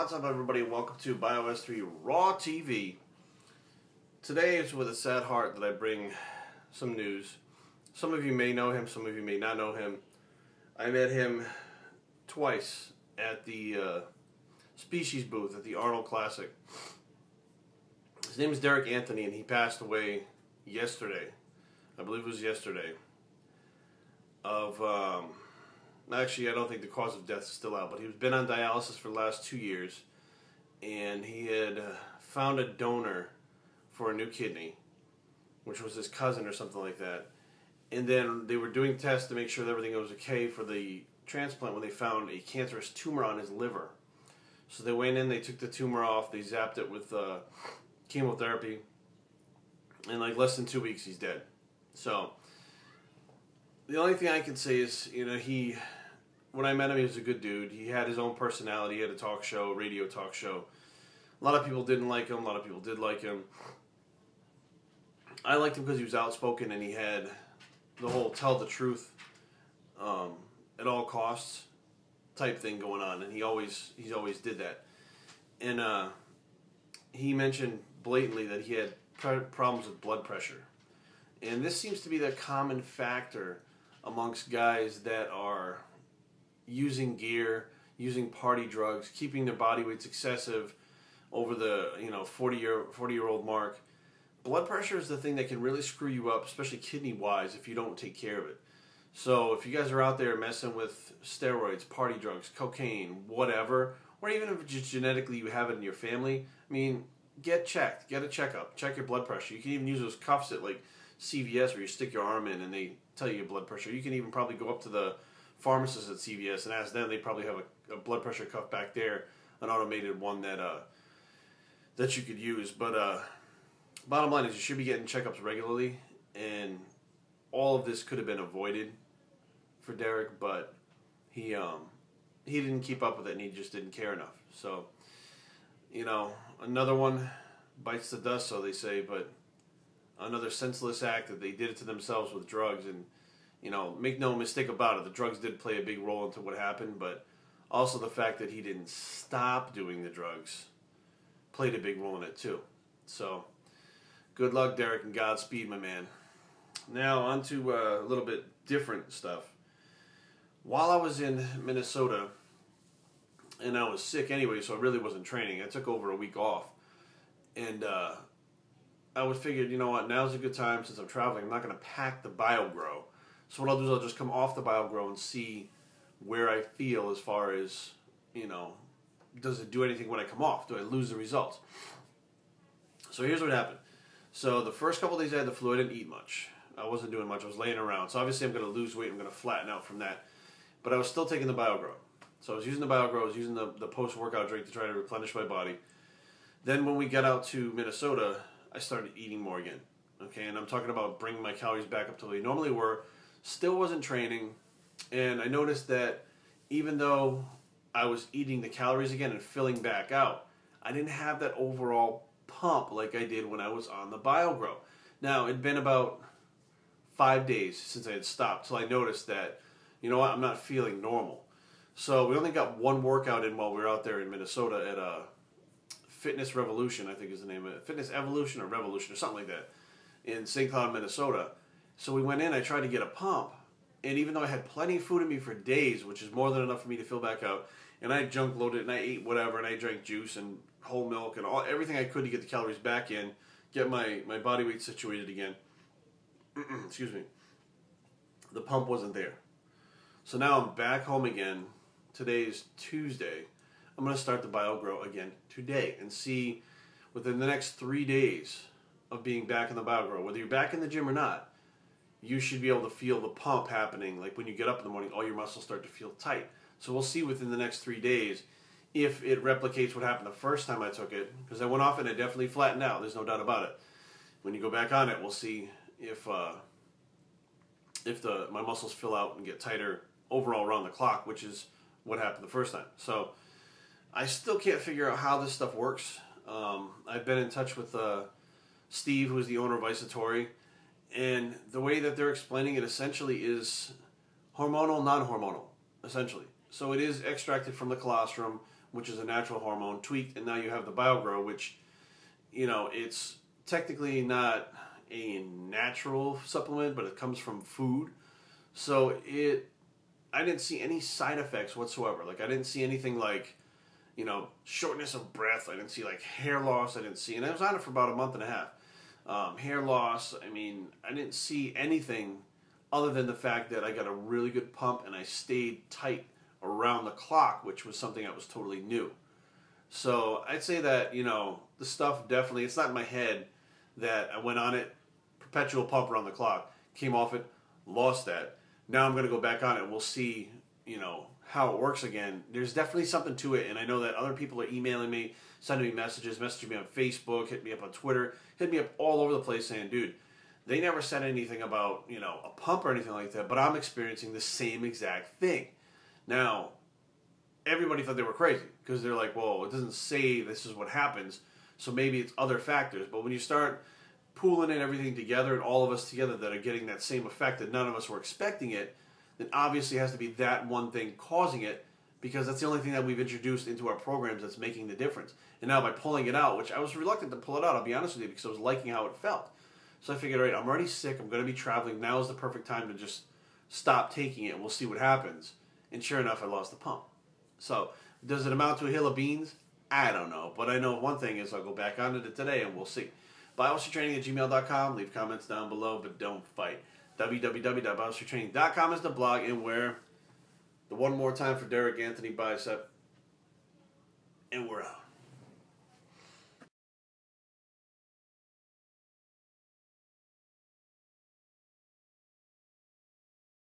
What's up, everybody, and welcome to Bios3 Raw TV. Today is with a sad heart that I bring some news. Some of you may know him, some of you may not know him. I met him twice at the Species booth at the Arnold Classic. His name is Derek Anthony, and he passed away yesterday. I believe it was yesterday. Actually, I don't think the cause of death is still out, but he's been on dialysis for the last 2 years, and he had found a donor for a new kidney, which was his cousin or something like that. And then they were doing tests to make sure that everything was okay for the transplant when they found a cancerous tumor on his liver. So they went in, they took the tumor off, they zapped it with chemotherapy, and like less than 2 weeks he's dead. So the only thing I can say is, when I met him, he was a good dude. He had his own personality. He had a talk show, radio talk show. A lot of people didn't like him. A lot of people did like him. I liked him because he was outspoken and he had the whole tell the truth at all costs type thing going on, and he always did that. And he mentioned blatantly that he had problems with blood pressure. And this seems to be the common factor amongst guys that are using gear, using party drugs, keeping their body weights excessive over the 40-year-old mark. Blood pressure is the thing that can really screw you up, especially kidney-wise, if you don't take care of it. So if you guys are out there messing with steroids, party drugs, cocaine, whatever, or even if just genetically you have it in your family, I mean, get checked. Get a checkup. Check your blood pressure. You can even use those cuffs at like CVS where you stick your arm in and they tell you your blood pressure. You can even probably go up to the pharmacist at CVS and ask them. They probably have a blood pressure cuff back there, an automated one that you could use. But bottom line is you should be getting checkups regularly, and all of this could have been avoided for Derek, but he didn't keep up with it and he just didn't care enough. So, another one bites the dust, so they say, but another senseless act that they did it to themselves with drugs. And make no mistake about it, the drugs did play a big role into what happened, but also the fact that he didn't stop doing the drugs played a big role in it too. So good luck, Derek, and Godspeed, my man. Now on to a little bit different stuff. While I was in Minnesota, and I was sick anyway, so I really wasn't training. I took over a week off, and I was figured, you know what, now's a good time since I'm traveling. I'm not going to pack the BioGrow. So what I'll do is I'll just come off the BioGrow and see where I feel as far as, does it do anything when I come off? Do I lose the results? So here's what happened. So the first couple of days I had the flu, I didn't eat much. I wasn't doing much. I was laying around. So obviously I'm going to lose weight. I'm going to flatten out from that. But I was still taking the BioGrow. So I was using the BioGrow. I was using the post-workout drink to try to replenish my body. Then when we got out to Minnesota, I started eating more again. Okay, and I'm talking about bringing my calories back up to what they normally were. Still wasn't training, and I noticed that even though I was eating the calories again and filling back out, I didn't have that overall pump like I did when I was on the BioGrow. Now, it'd been about 5 days since I had stopped, so I noticed that, I'm not feeling normal. So we only got one workout in while we were out there in Minnesota at Fitness Revolution, I think is the name of it. Fitness Evolution or Revolution or something like that in St. Cloud, Minnesota. So we went in, I tried to get a pump, and even though I had plenty of food in me for days, which is more than enough for me to fill back out, and I junk loaded and I ate whatever, and I drank juice and whole milk and everything I could to get the calories back in, get my body weight situated again. Excuse me. The pump wasn't there. So now I'm back home again. Today is Tuesday. I'm going to start the BioGrow again today and see within the next 3 days of being back in the BioGrow, whether you're back in the gym or not, you should be able to feel the pump happening. Like when you get up in the morning, all your muscles start to feel tight. So we'll see within the next 3 days if it replicates what happened the first time I took it, because I went off and it definitely flattened out. There's no doubt about it. When you go back on it, we'll see if my muscles fill out and get tighter overall around the clock, which is what happened the first time. So I still can't figure out how this stuff works. I've been in touch with Steve, who's the owner of Isotori, and the way that they're explaining it essentially is hormonal, non-hormonal, essentially. So it is extracted from the colostrum, which is a natural hormone, tweaked, and now you have the BioGrow, which, it's technically not a natural supplement, but it comes from food. So I didn't see any side effects whatsoever. Like, I didn't see anything like, shortness of breath. I didn't see like hair loss. I didn't see, and I was on it for about a month and a half. Hair loss. I mean, I didn't see anything other than the fact that I got a really good pump and I stayed tight around the clock, which was something that was totally new. So I'd say that, the stuff definitely, it's not in my head that I went on it, perpetual pump around the clock, came off it, lost that. Now I'm going to go back on it and we'll see, how it works again. There's definitely something to it, and I know that other people are emailing me, sending me messages, messaging me on Facebook, hit me up on Twitter, hit me up all over the place saying, dude, they never said anything about, a pump or anything like that, but I'm experiencing the same exact thing. Now, everybody thought they were crazy because they're like, well, it doesn't say this is what happens, so maybe it's other factors. But when you start pooling in everything together and all of us together that are getting that same effect that none of us were expecting it, then obviously it has to be that one thing causing it, because that's the only thing that we've introduced into our programs that's making the difference. And now by pulling it out, which I was reluctant to pull it out, I'll be honest with you, because I was liking how it felt. So I figured, all right, I'm already sick, I'm going to be traveling, now is the perfect time to just stop taking it and we'll see what happens. And sure enough, I lost the pump. So, does it amount to a hill of beans? I don't know. But I know one thing is I'll go back onto it today and we'll see. Biostraining@gmail.com. Leave comments down below, but don't fight. www.biostraining.com is the blog, and where the one more time for Derek Anthony Bicep. And we're out.